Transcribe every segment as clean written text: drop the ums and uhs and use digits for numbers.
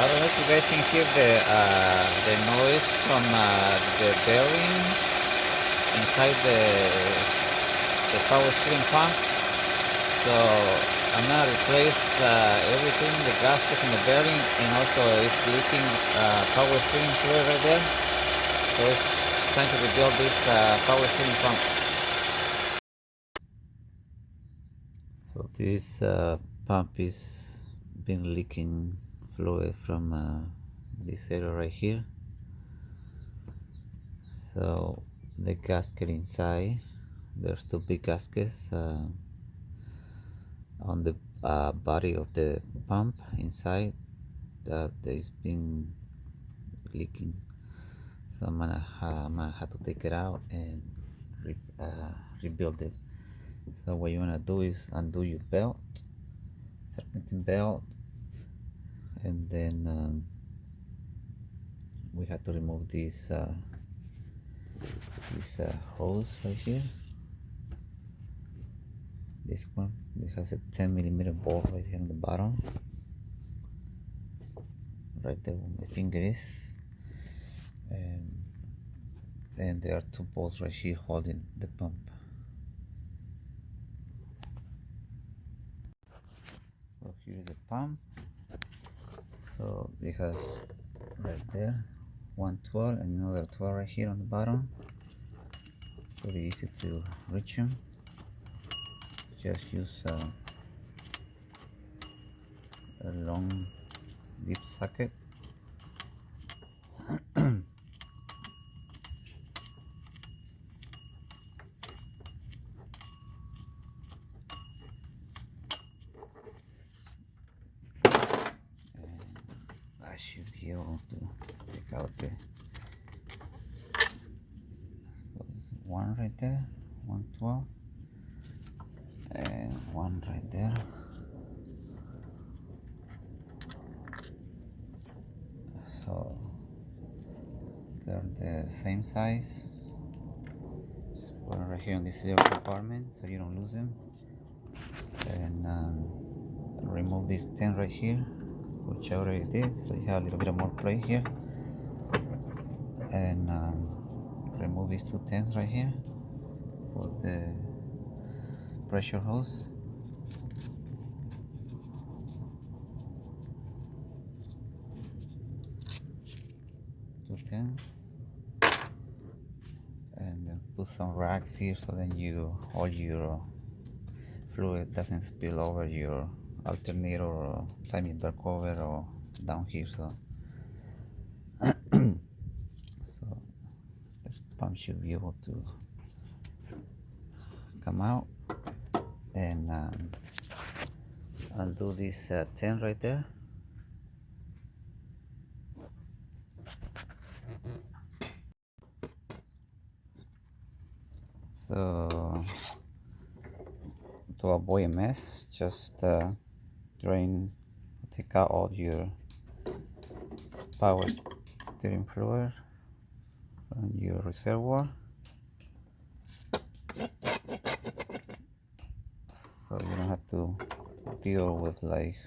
I don't know if you guys can hear the noise from the bearing inside the power steering pump. So I'm gonna replace everything, the gaskets and the bearing, and also it's leaking power steering fluid right there. So it's time to rebuild this power steering pump. So this pump is been leaking fluid from this area right here. So the gasket inside, there's two big gaskets on the body of the pump inside that is been leaking. So I'm gonna have to take it out and rebuild it. So what you wanna do is undo your belt, serpentine belt, and then we have to remove this hose right here. This one, it has a 10mm bolt right here on the bottom, right there where my finger is, and then there are two bolts right here holding the pump. So here's the pump. So it has right there 112 and another 12 right here on the bottom. Pretty easy to reach them. Just use a long deep socket. I should be able to take out the one right there, 112, and one right there. So they're the same size. Just put it right here in this little compartment so you don't lose them. And remove this 10 right here, which I already did, so you have a little bit of more play here. And remove these two 10s right here for the pressure hose. Two 10s, and then put some rags here so then all your fluid doesn't spill over your alternator or timing belt cover or down here. So so the pump should be able to come out. And undo this 10 right there. So to avoid a mess, just take out all your power steering fluid from your reservoir. So you don't have to deal with like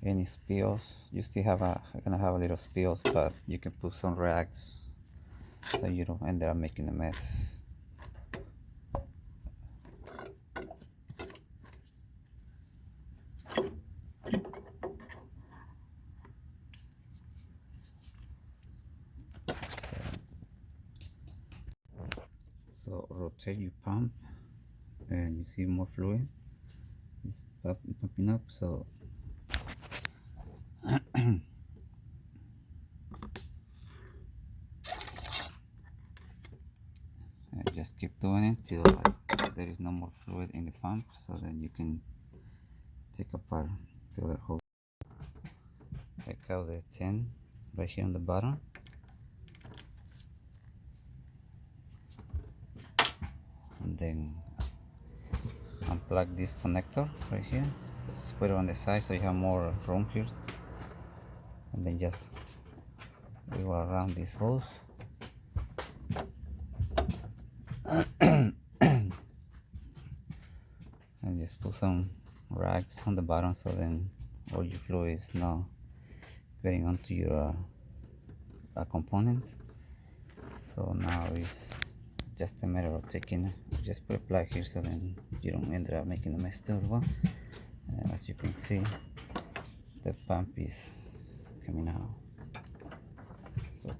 any spills. You still gonna have a little spills, but you can put some rags so you don't end up making a mess. So rotate your pump and you see more fluid is pumping up. So and just keep doing it till there is no more fluid in the pump, so then you can take apart the other hose. Take out the 10 right here on the bottom, and then unplug this connector right here. Just put it on the side so you have more room here, and then just wiggle around this hose. And just put some rags on the bottom so then all your fluid is not getting onto your component. So now it's just a matter of taking, just put a plug here so then you don't end up making a mess too as well. As you can see, the pump is coming out. So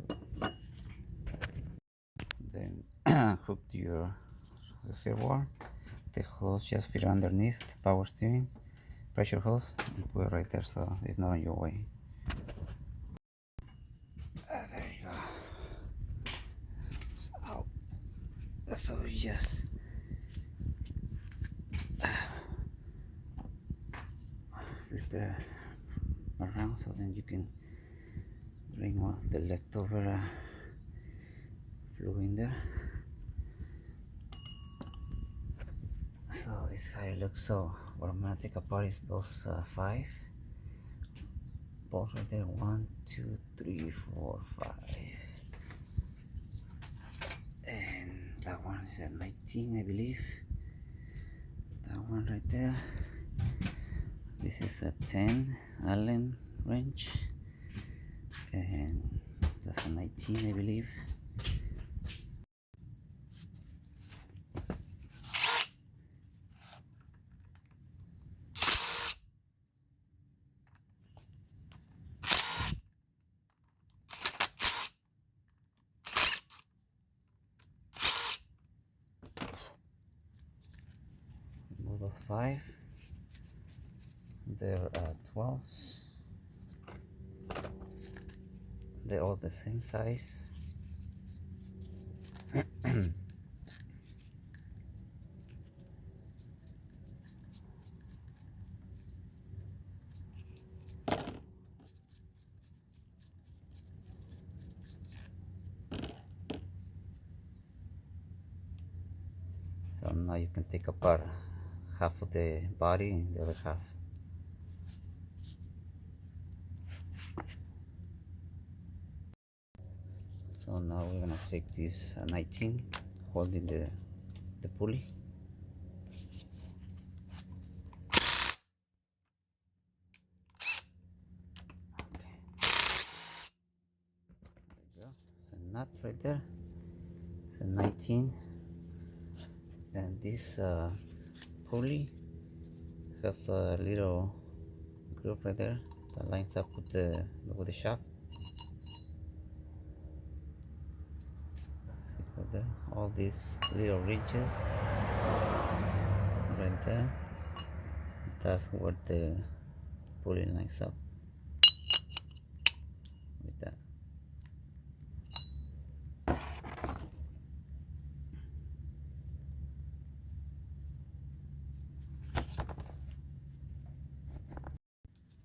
then hook to your reservoir. The hose just fit underneath the power steering pressure hose and put it right there so it's not in your way. There you go. It's out. So just flip it around so then you can drain all the leftover fluid in there. So it's how it looks. So what I'm gonna take apart is those 5 bolts right there. 1, 2, 3, 4, 5, and that one is at 19, I believe. That one right there. This is a 10 Allen wrench, and that's a 19, I believe. Remove those 5. They're 12s. They're all the same size. So now you can take apart half of the body and the other half. So now we're gonna take this 19 holding the pulley. Okay. There you go. A nut right there. It's a 19, and this pulley has a little groove right there that lines up with the shaft. See right there, all these little ridges right there. That's where the pulley lines up with that.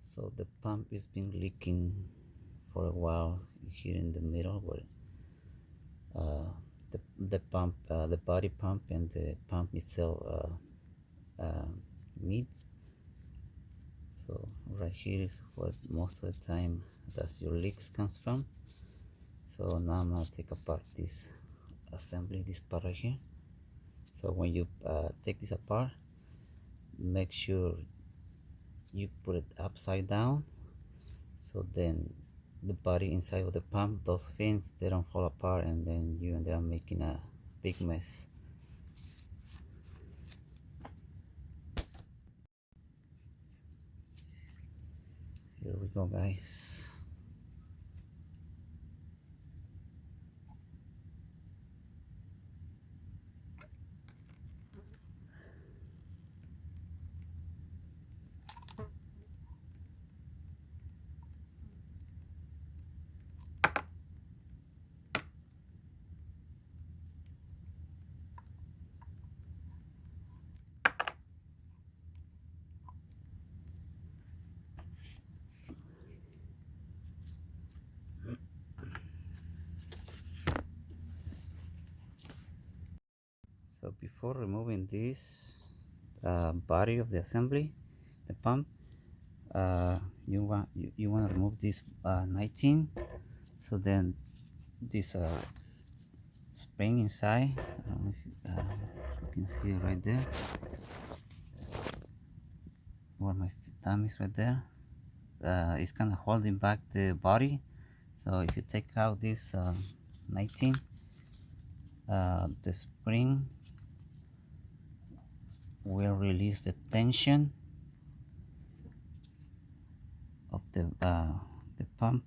So the pump has been leaking for a while here in the middle where the pump, the body pump and the pump itself meets. So right here is what most of the time that's your leaks comes from. So now I'm gonna take apart this assembly, this part right here. So when you take this apart, make sure you put it upside down so then the body inside of the pump, those fins, they don't fall apart and then you end up making a big mess. Here we go, guys. So before removing this body of the assembly, the pump, you want to remove this 19. So then this spring inside, I don't know if you can see it right there, where my thumb is right there. is kind of holding back the body. So if you take out this 19, the spring will release the tension of the pump,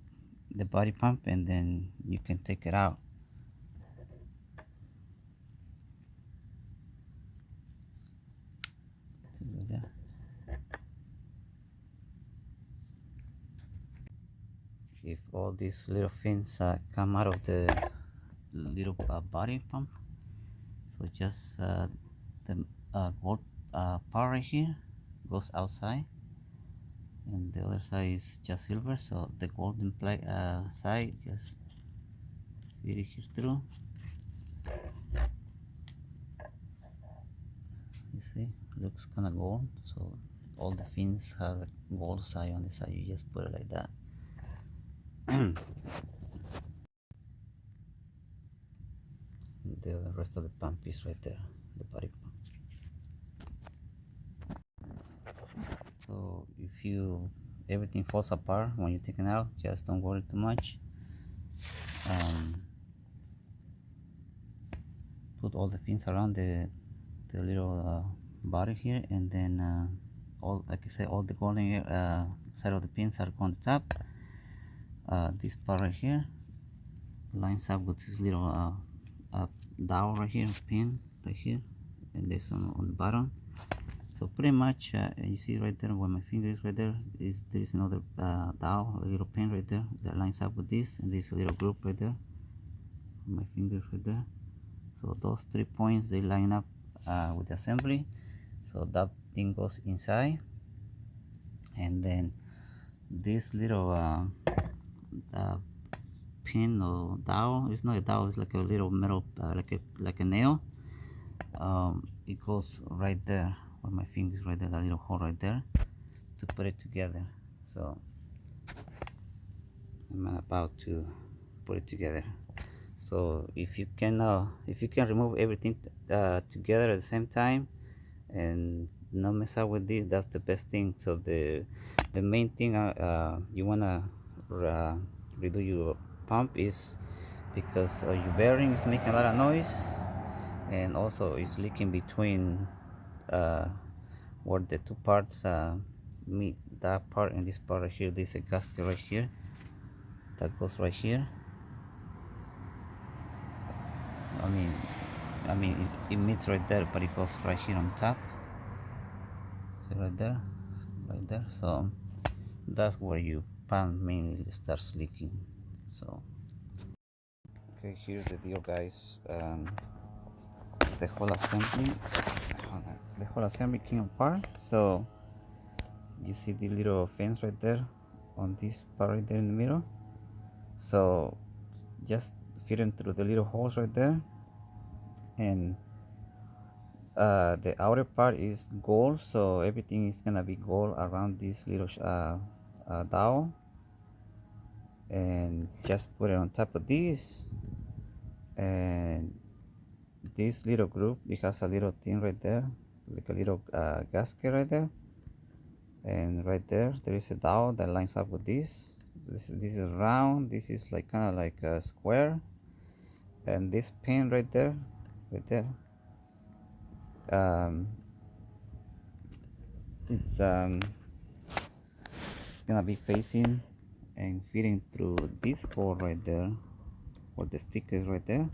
the body pump, and then you can take it out. If all these little fins come out of the little body pump, so just the gold part right here goes outside, and the other side is just silver, so the golden side just feed it here through. You see, looks kind of gold, so all the fins have a gold side on the side. You just put it like that. The rest of the pump is right there, the body pump. So if everything falls apart when you take it out, just don't worry too much. Put all the fins around the little body here, and then all, like I said, all the golden side of the pins are on the top. This part right here lines up with this little dowel right here, pin right here, and there's some on the bottom. So pretty much you see right there where my finger is right there, there is another dowel, a little pin right there that lines up with this, and there's a little group right there, my fingers right there. So those 3 points, they line up with the assembly, so that thing goes inside, and then this little pin or dowel, it's not a dowel, it's like a little metal like a nail. It goes right there where my fingers right there, that little hole right there, to put it together. So I'm about to put it together. So if you can remove everything together at the same time and not mess up with this, that's the best thing. So the main thing you wanna redo your pump is because your bearing is making a lot of noise, and also it's leaking between where the two parts meet, that part and this part right here. There's a gasket right here that goes right here. I mean it meets right there, but it goes right here on top. See right there, right there. So that's where your pump mainly starts leaking. So okay, here's the deal, guys. The whole assembly came apart. So you see the little fence right there on this part right there in the middle. So just fit them through the little holes right there, and the outer part is gold, so everything is gonna be gold around this little dowel, and just put it on top of this. And this little group, it has a little thing right there, like a little gasket right there, and right there is a dowel that lines up with this. This is round, this is like kind of like a square, and this pin right there, it's gonna be facing and feeding through this hole right there where the sticker is right there.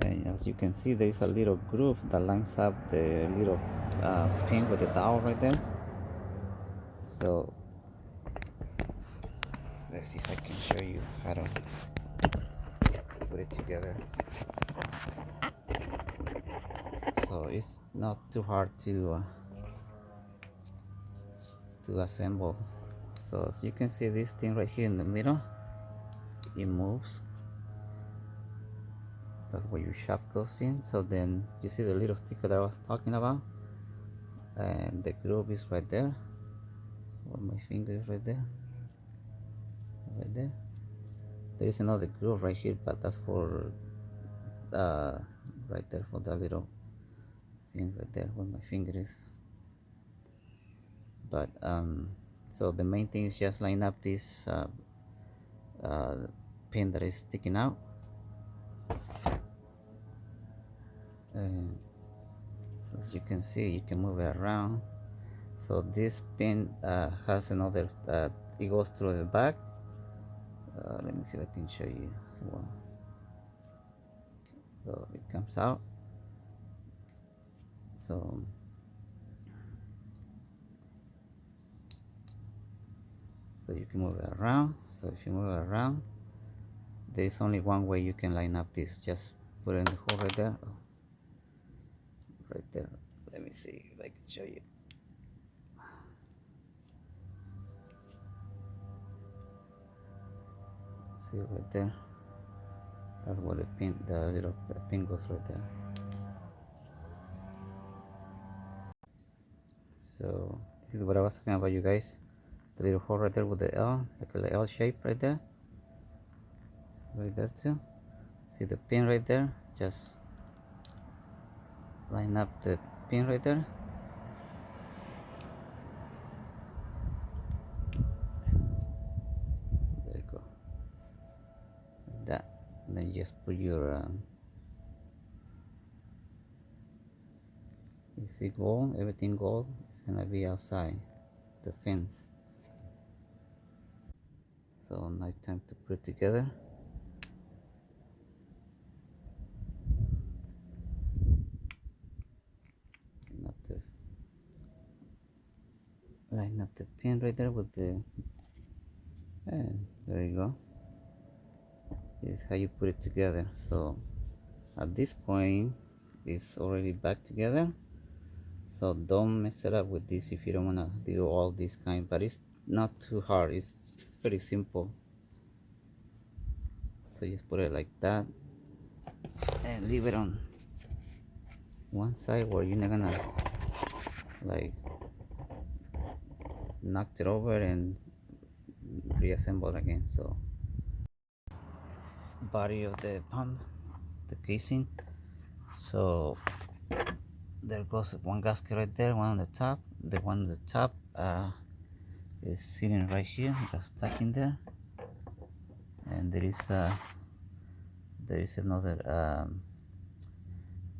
And as you can see, there is a little groove that lines up the little pin with the dowel right there. So let's see if I can show you how to put it together. So it's not too hard to assemble. So as you can see, this thing right here in the middle, it moves. That's where your shaft goes in. So then you see the little sticker that I was talking about, and the groove is right there where my finger is right there, there is another groove right here, but that's for right there for the little thing right there where my finger is. But So the main thing is just line up this uh, pin that is sticking out, and so as you can see, you can move it around. So this pin has another it goes through the back. Let me see if I can show you. So it comes out. So you can move it around. So if you move it around, there's only one way you can line up this. Just put it in the hole right there. Oh, right there. Let me see if I can show you. See right there. That's where the little pin goes right there. So this is what I was talking about, you guys. The little hole right there with the L, like a L shape right there too. See the pin right there? Just line up the pin right there. There you go. Like that. And then just put your you see gold, everything gold is gonna be outside the fence. So now it's time to put it together. Line up the pin right there with the, and there you go. This is how you put it together. So at this point it's already back together, so don't mess it up with this if you don't want to do all this kind, but it's not too hard, it's pretty simple. So just put it like that and leave it on one side where you're not gonna like knock it over and reassemble again. So body of the pump, the casing, so there goes one gasket right there, one on the top. The one on the top is sitting right here, just stuck in there, and there is another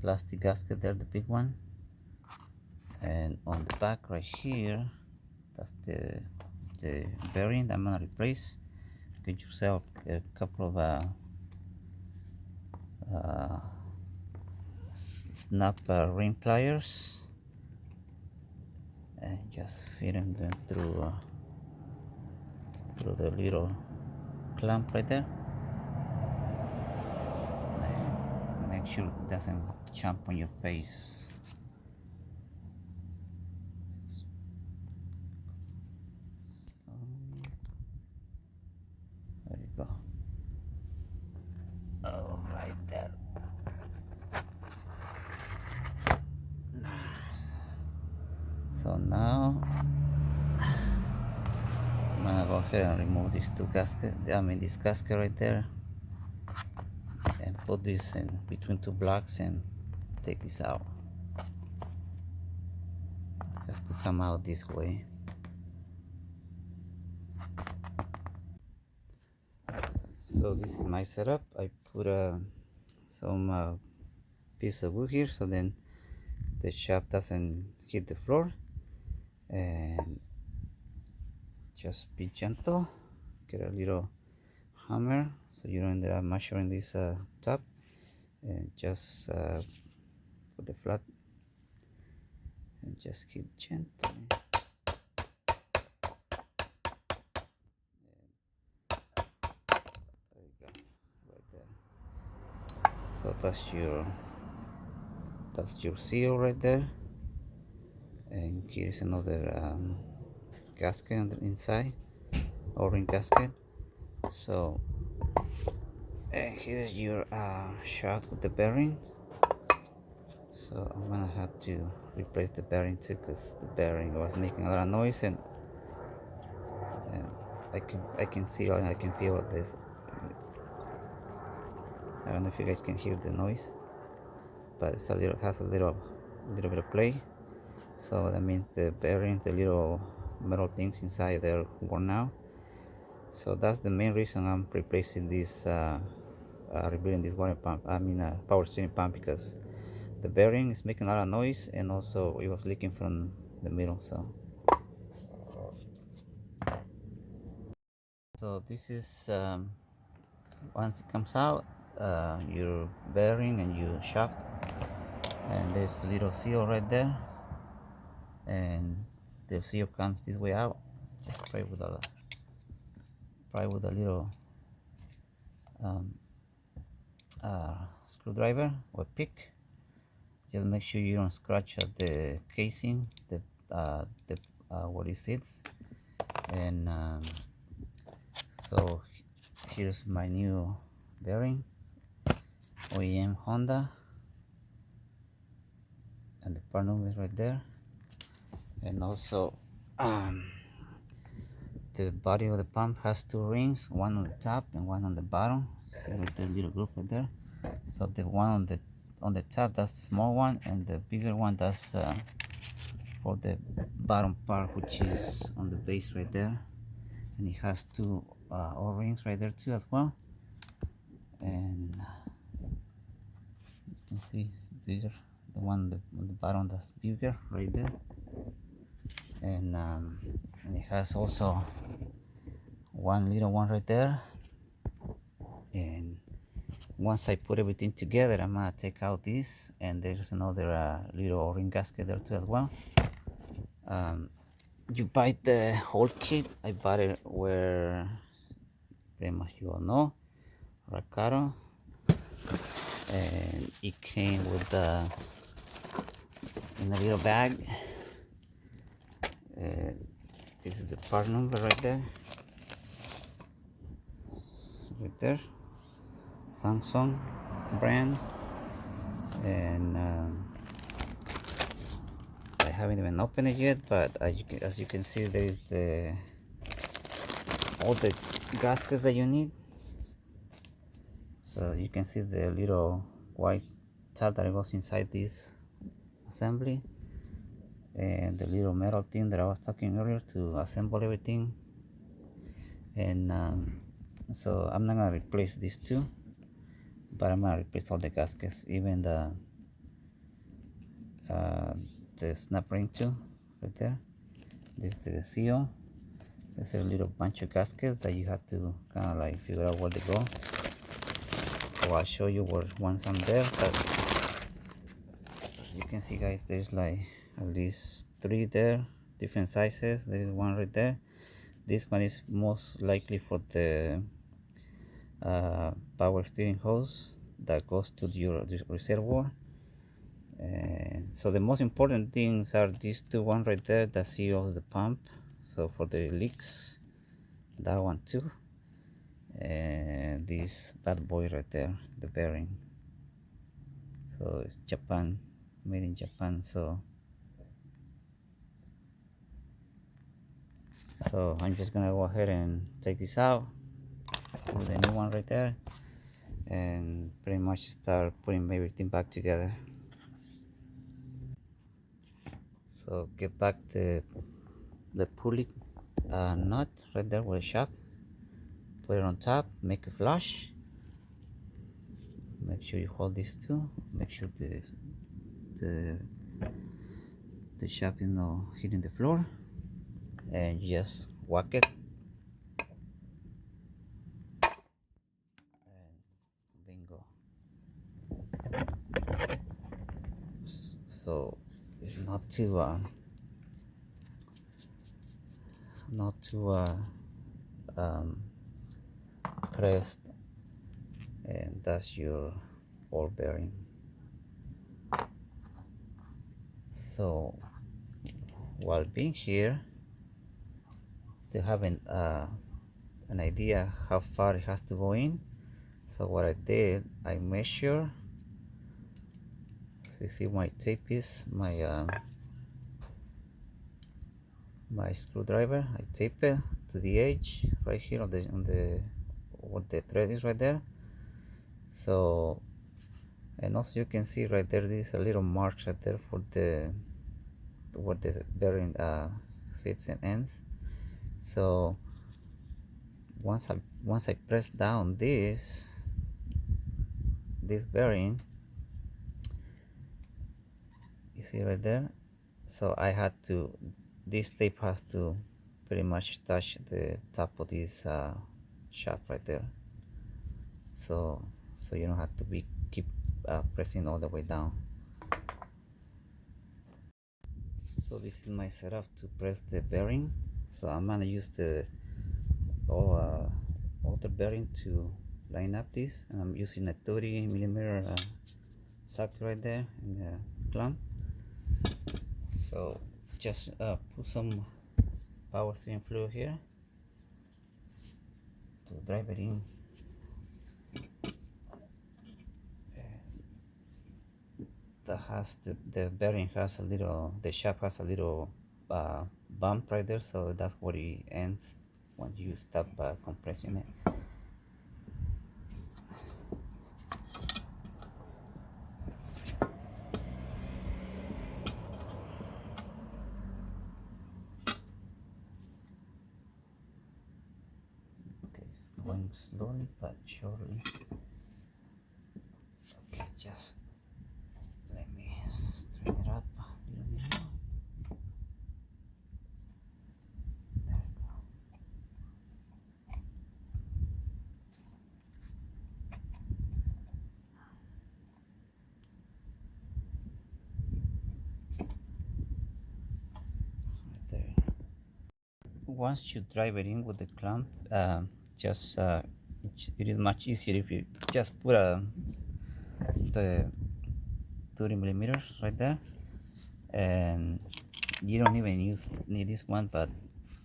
plastic gasket there, the big one, and on the back right here, that's the bearing that I'm gonna replace. Get yourself a couple of snap ring pliers and just feed them through the little clamp right there. And make sure it doesn't jump on your face. There you go. Oh, right there. So now I'm gonna go ahead and remove these two gaskets. This gasket right there, and put this in between two blocks and take this out. Just to come out this way. So this is my setup. I put some piece of wood here, so then the shaft doesn't hit the floor, and just be gentle. Get a little hammer so you don't end up measuring this top, and just put the flat and just keep gently. There you go, right there. So that's your seal right there, and here's another gasket on the inside, O-ring gasket. So and here's your shaft with the bearing. So I'm gonna have to replace the bearing too, because the bearing was making a lot of noise, and I can see and I can feel this. I don't know if you guys can hear the noise, but it's has a little bit of play. So that means the bearing, the little metal things inside there worn out. So that's the main reason I'm replacing this, rebuilding this water pump. I mean, power steering pump, because the bearing is making a lot of noise, and also it was leaking from the middle. So this is, once it comes out, your bearing and your shaft, and there's a little seal right there, and the seal comes this way out. Just pry with a little um, screwdriver or pick. Just make sure you don't scratch at the casing, the where it sits. And so here's my new bearing, OEM Honda, and the part number is right there. And also, the body of the pump has two rings, one on the top and one on the bottom. See with the little group right there. So the one on the top, that's the small one, and the bigger one, that's for the bottom part, which is on the base right there. And it has two O-rings right there too as well. And you can see it's bigger. The one on the bottom, that's bigger right there. And it has also one little one right there. And once I put everything together, I'm gonna take out this, and there's another little O-ring gasket there too as well. You buy the whole kit. I bought it where pretty much you all know, Racaro, and it came with in a little bag. This is the part number right there, Samsung brand. And I haven't even opened it yet, but as you can see, there is all the gaskets that you need. So you can see the little white tab that goes inside this assembly, and the little metal thing that I was talking earlier to assemble everything. And so I'm not gonna replace these two, but I'm gonna replace all the gaskets, even the snap ring too, right there. This is the seal. There's a little bunch of gaskets that you have to kind of like figure out where they go. So I'll show you where once I'm there. But as you can see, guys, there's like at least three there, different sizes. There's one right there. This one is most likely for the power steering hose that goes to your reservoir. So the most important things are these two, one right there that seals the pump, so for the leaks, that one too, and this bad boy right there, the bearing. So it's Japan, made in Japan. So I'm just gonna go ahead and take this out with the new one right there, and pretty much start putting everything back together. So get back the pulley nut right there with the shaft, put it on top, make it flush. Make sure you hold this too, make sure the shaft is not hitting the floor, and just whack it, and bingo. So it's not too pressed, and that's your ball bearing. So while being here, to have an idea how far it has to go in, so what I did, I measure. So you see my tape is my screwdriver. I tape it to the edge right here on the where the thread is right there. So, and also you can see right there, there's a little mark right there for the where the bearing seats and ends. So once I press down this bearing, you see right there, so I had to, this tape has to pretty much touch the top of this shaft right there, so you don't have to keep pressing all the way down. So this is my setup to press the bearing. So I'm gonna use the outer bearing to line up this, and I'm using a 30 millimeter socket right there in the clamp. So just put some power steering fluid here to drive it in. That has the bearing has a little, the shaft has a little bump right there, so that's where it ends when you stop compressing it. Okay, it's going slowly but surely. Okay, just let me straighten it up a little bit more. There we go. Right there. Once you drive it in with the clamp, just it is much easier if you just put the 30 millimeters right there, and you don't even need this one, but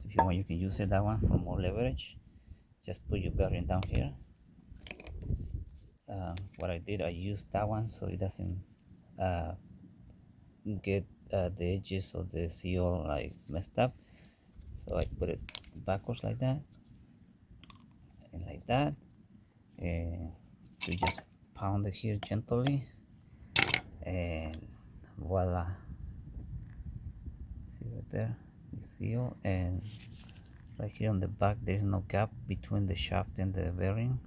if you want you can use that one for more leverage. Just put your bearing down here. What I did, I used that one so it doesn't get the edges of the seal like messed up, so I put it backwards like that and like that, and you just pound it here gently, and voila, see right there the seal. And right here on the back there's no gap between the shaft and the bearing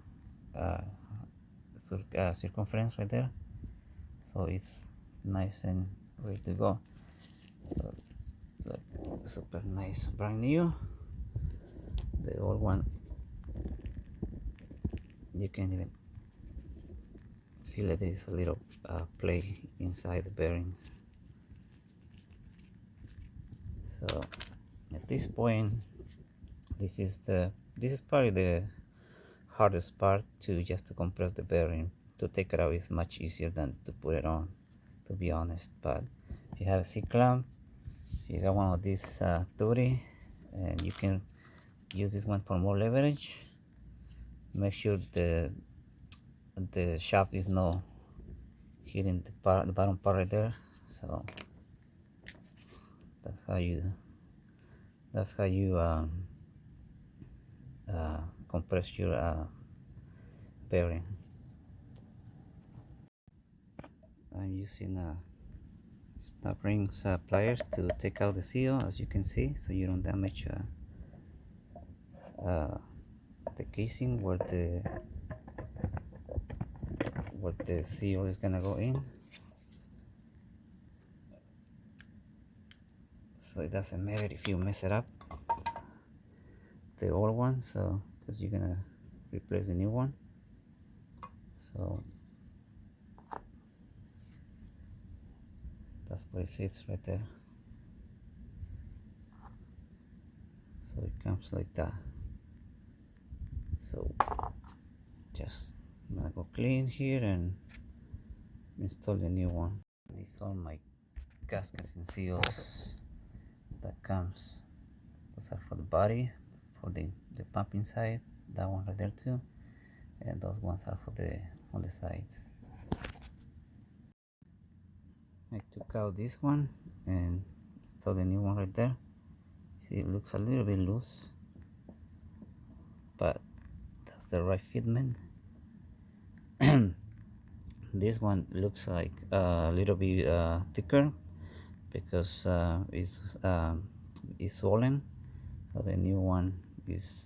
circumference right there, so it's nice and ready to go. So, like, super nice, brand new. The old one, you can even feel that there is a little play inside the bearings. So at this point, this is probably the hardest part, to just to compress the bearing. To take it out is much easier than to put it on, to be honest. But if you have a C-clamp, if you got one of these 30, and you can use this one for more leverage. Make sure the shaft is not hitting the bottom part right there. So that's how you compress your bearing. I'm using snap rings pliers to take out the seal, as you can see, so you don't damage the casing where the seal is gonna go in. So it doesn't matter if you mess it up, the old one, so because you're gonna replace the new one. So that's where it sits right there. So it comes like that. So just I'm gonna go clean here and install the new one. These are my gaskets and seals that comes. Those are for the body, for the pump inside, that one right there too, and those ones are for the on the sides. I took out this one and installed the new one right there. See, it looks a little bit loose, but that's the right fitment. This one looks like a little bit thicker, because it's is swollen, so the new one is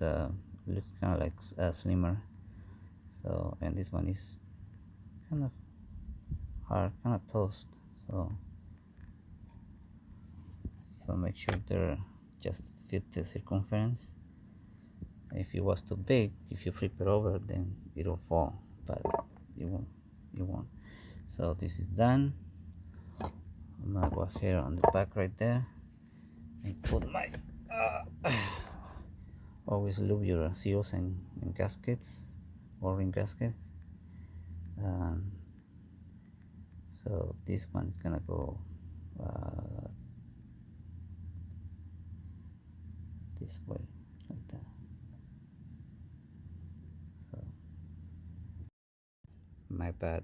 look kind of like slimmer. So, and this one is kind of hard, kind of toast. So make sure they're just fit the circumference. If it was too big, if you flip it over, then it'll fall, but it won't. So this is done. I'm gonna go ahead on the back right there and put my always lube your seals and gaskets, o-ring gaskets. um, so this one is gonna go this way, like that. So my bad,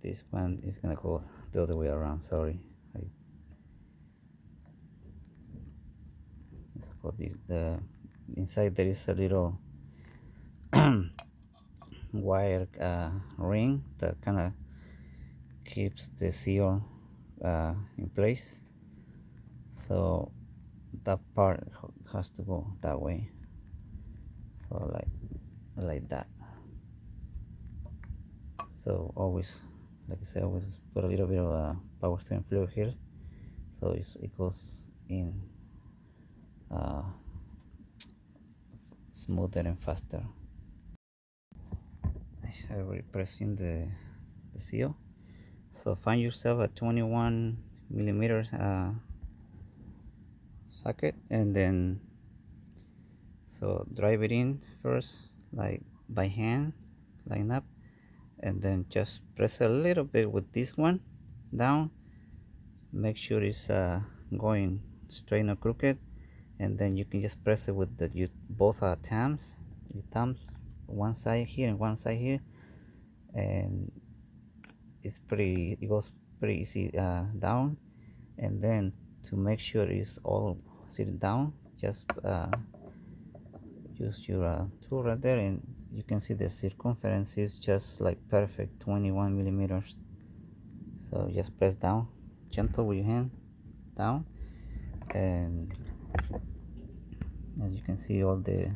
this one is gonna go the other way around, sorry. Let's go the inside there is a little wire ring that kind of keeps the seal in place, so that part has to go that way, so like that. So always, like I said, always put a little bit of power steering fluid here, so it goes in smoother and faster. I already pressing the seal. So find yourself a 21 millimeters socket, and then so drive it in first, like by hand, line up, and then just press a little bit with this one down. Make sure it's going straight, not crooked, and then you can just press it with both thumbs, one side here and one side here, and it goes pretty easy down. And then to make sure it's all sitting down, just use your tool right there, and you can see the circumference is just like perfect, 21 millimeters. So just press down gentle with your hand down, and as you can see, all the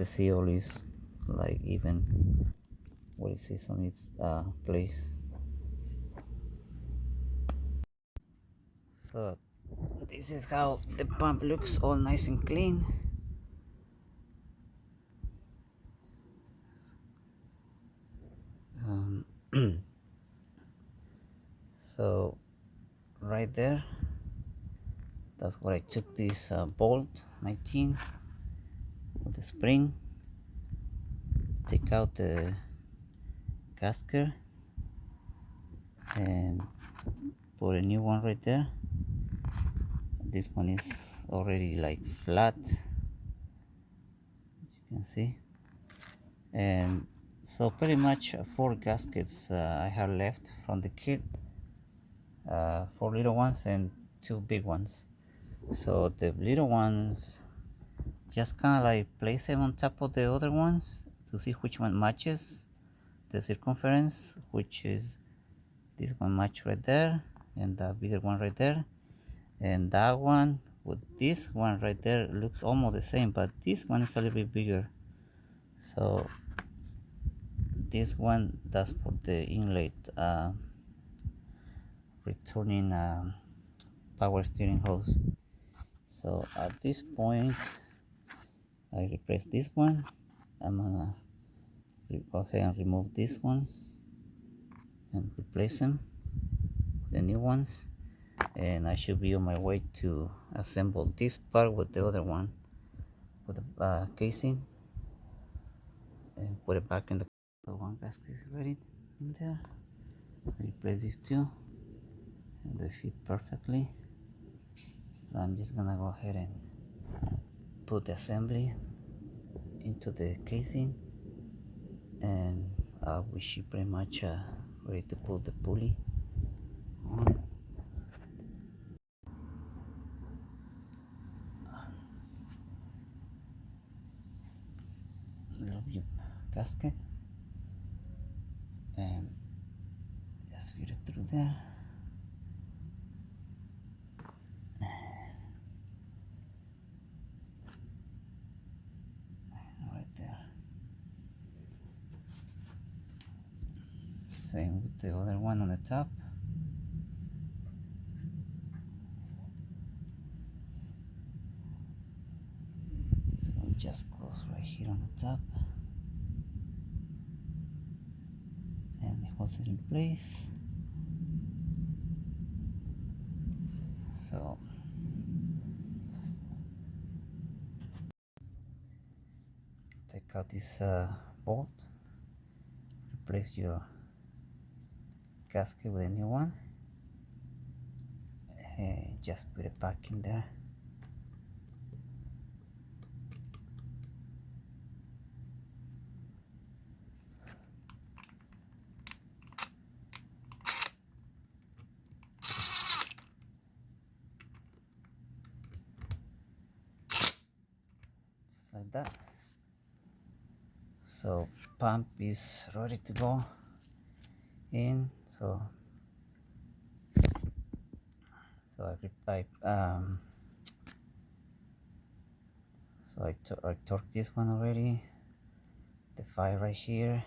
seal is like even what it is on its place. So this is how the pump looks, all nice and clean. So right there, that's what I took this bolt 19 with the spring, take out the gasket and put a new one right there. This one is already like flat, as you can see. And so pretty much 4 gaskets I have left from the kit, 4 little ones and 2 big ones. So the little ones, just kind of like place them on top of the other ones to see which one matches the circumference, which is this one match right there, and the bigger one right there, and that one with this one right there looks almost the same, but this one is a little bit bigger. So this one, that's for the inlet returning power steering hose. So at this point I replace this one. I'm gonna go ahead and remove these ones and replace them with the new ones, and I should be on my way to assemble this part with the other one, with the casing, and put it back in the one basket is ready in there. Replace these two and they fit perfectly. So I'm just gonna go ahead and put the assembly into the casing, and we should pretty much ready to put the pulley on. Love your gasket and just fit it through there. Same with the other one on the top. This one just goes right here on the top and it holds it in place. So take out this bolt, replace your gasket with a new one, and just put it back in there. Just like that. So pump is ready to go in. So I torqued this one already, the 5 right here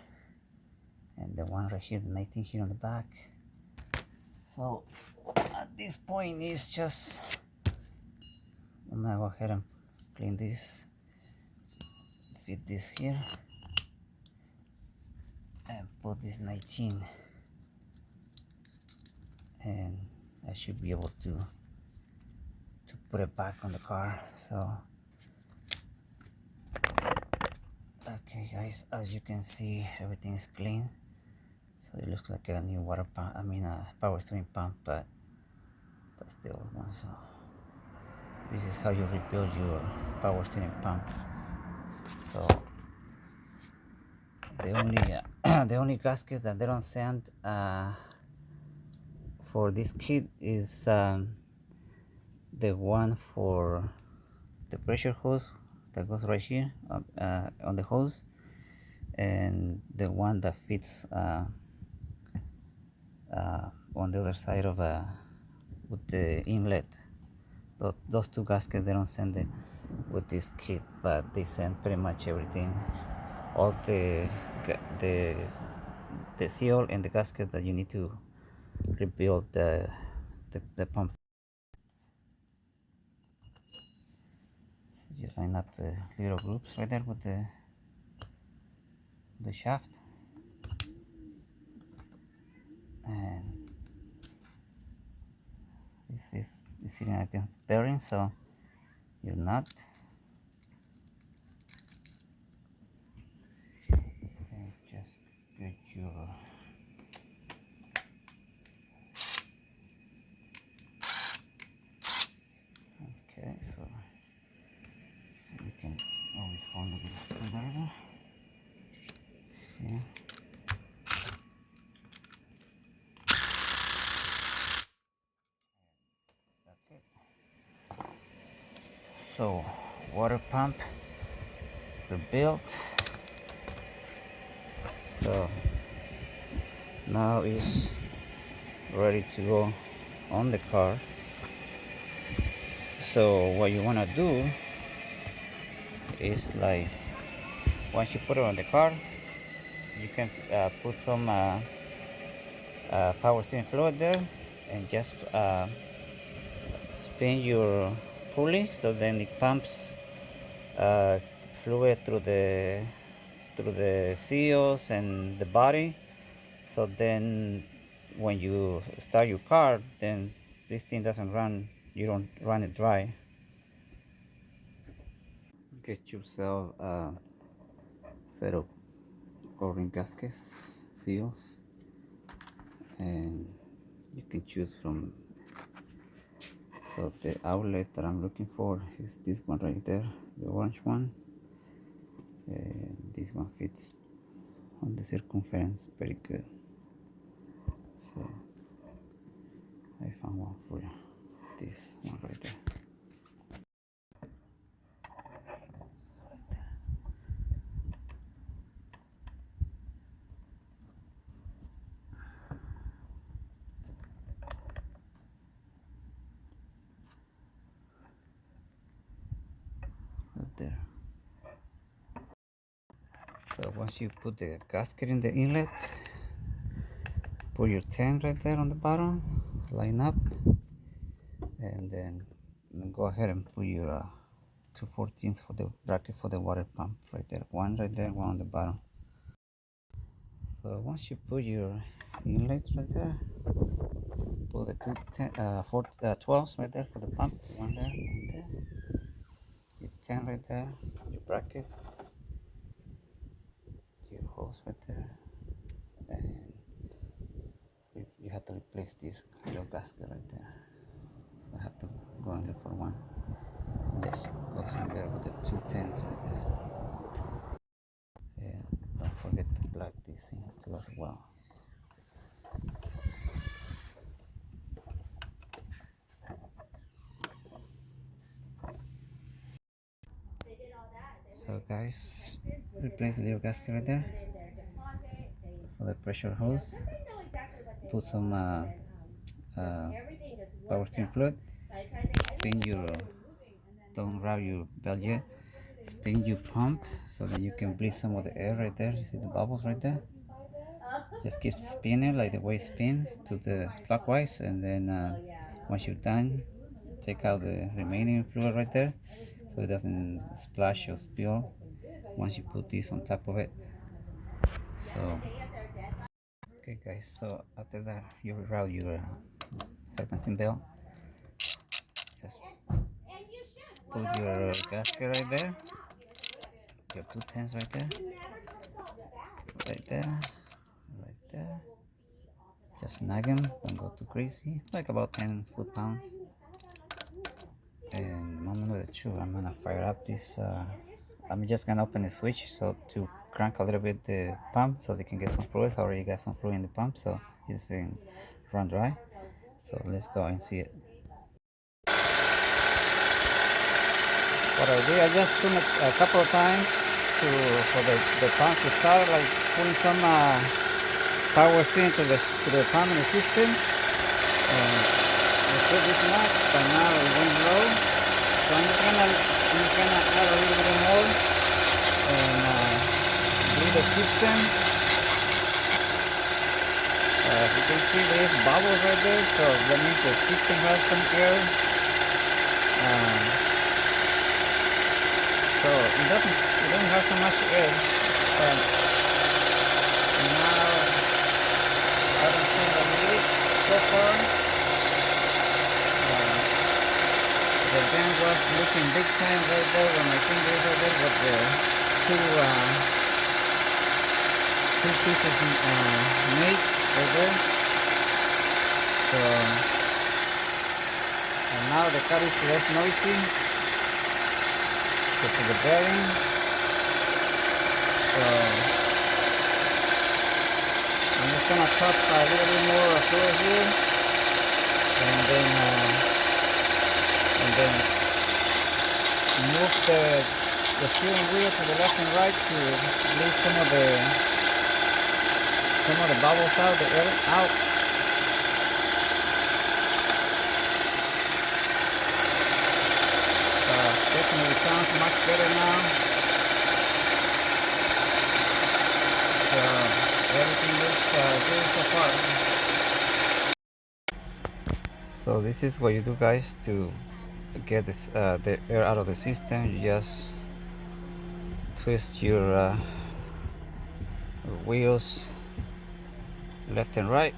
and the one right here, the 19 here on the back. So at this point it's just, I'm gonna go ahead and clean this, fit this here and put this 19, and I should be able to put it back on the car. So okay guys, as you can see, everything is clean. So it looks like a new water pump, I mean a power steering pump, but that's the old one. So this is how you rebuild your power steering pump. So the only the only gaskets that they don't send for this kit is the one for the pressure hose that goes right here on the hose, and the one that fits on the other side of with the inlet. Those two gaskets, they don't send it with this kit, but they send pretty much everything, all the seal and the gasket that you need to rebuild the pump. So you line up the little groups right there with the shaft, and this is sitting against the bearing, so your nut, and just get your okay, so you can always hold it with a screwdriver. Yeah. That's it. So water pump rebuilt. So now it's ready to go on the car. So what you want to do is, like, once you put it on the car, you can put some power steering fluid there and just spin your pulley, so then it pumps fluid through the seals and the body. So then when you start your car, then this thing doesn't run, you don't run it dry. Get yourself a set of o-ring gaskets, seals, and you can choose from. So the outlet that I'm looking for is this one right there, the orange one, and this one fits on the circumference very good. So I found one for this one right there. Right there. So once you put the gasket in the inlet, put your 10 right there on the bottom, line up, and then go ahead and put your 2/14 for the bracket for the water pump right there. One right there, one on the bottom. So once you put your inlet right there, put the 12s right there for the pump. One there, one there. Your 10 right there, your bracket, your hose right there, and you have to replace this little gasket right there. So I have to go and look for one. This goes in there with the 210s right there. And don't forget to plug this in too as well. So guys, replace the little gasket right there for the pressure hose. Put some power steering fluid. Spin your, don't wrap your belt yet. Spin your pump so that you can breathe some of the air right there. You see the bubbles right there? Just keep spinning like the way it spins to the clockwise, and then once you're done, take out the remaining fluid right there so it doesn't splash or spill once you put this on top of it. So okay guys, so after that you reroute your serpentine belt. Just put your gasket right there, your 210s right there, right there, right there. Just snag them, don't go too crazy, like about 10 foot-pounds. And I'm gonna fire up this. I'm just gonna open the switch so to crank a little bit the pump so they can get some fluid. I already got some fluid in the pump, so it's in run dry. So let's go and see it. What I did, I just tuned it a couple of times for the pump to start, like putting some power steering to the pump in the system. And I put this nut, but now it went low. So I'm just gonna add a little bit more and do the system. As you can see, there is bubbles right there, so that means the system has some air. So it doesn't have so much air. Now I don't see the leak so far. The dam was looking big time right there when my fingers right there with the two pieces made right there. So and now the car is less noisy because of the bearing. So I'm just gonna top a little bit more fluid here, and then move the steering wheel to the left and right to leave some of the bubbles out, the air out. Definitely sounds much better now. So everything looks good so far. So this is what you do, guys, to get this the air out of the system. You just twist your wheels left and right.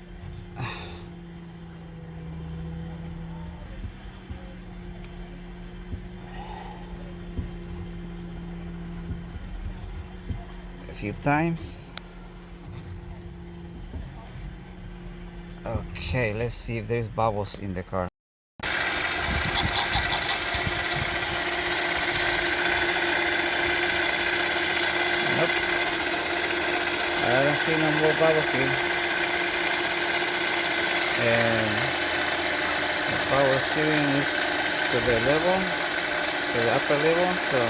A few times. Okay, let's see if there's bubbles in the car. Nope, I don't see no more bubbles here. And the power steering is to the level, to the upper level. So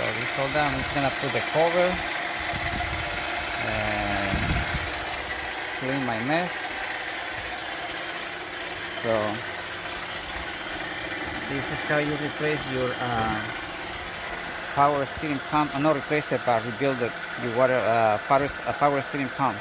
this hold down. I'm just gonna put the cover and clean my mess. So this is how you replace your power steering pump. Not replace it, but rebuild your power steering pump.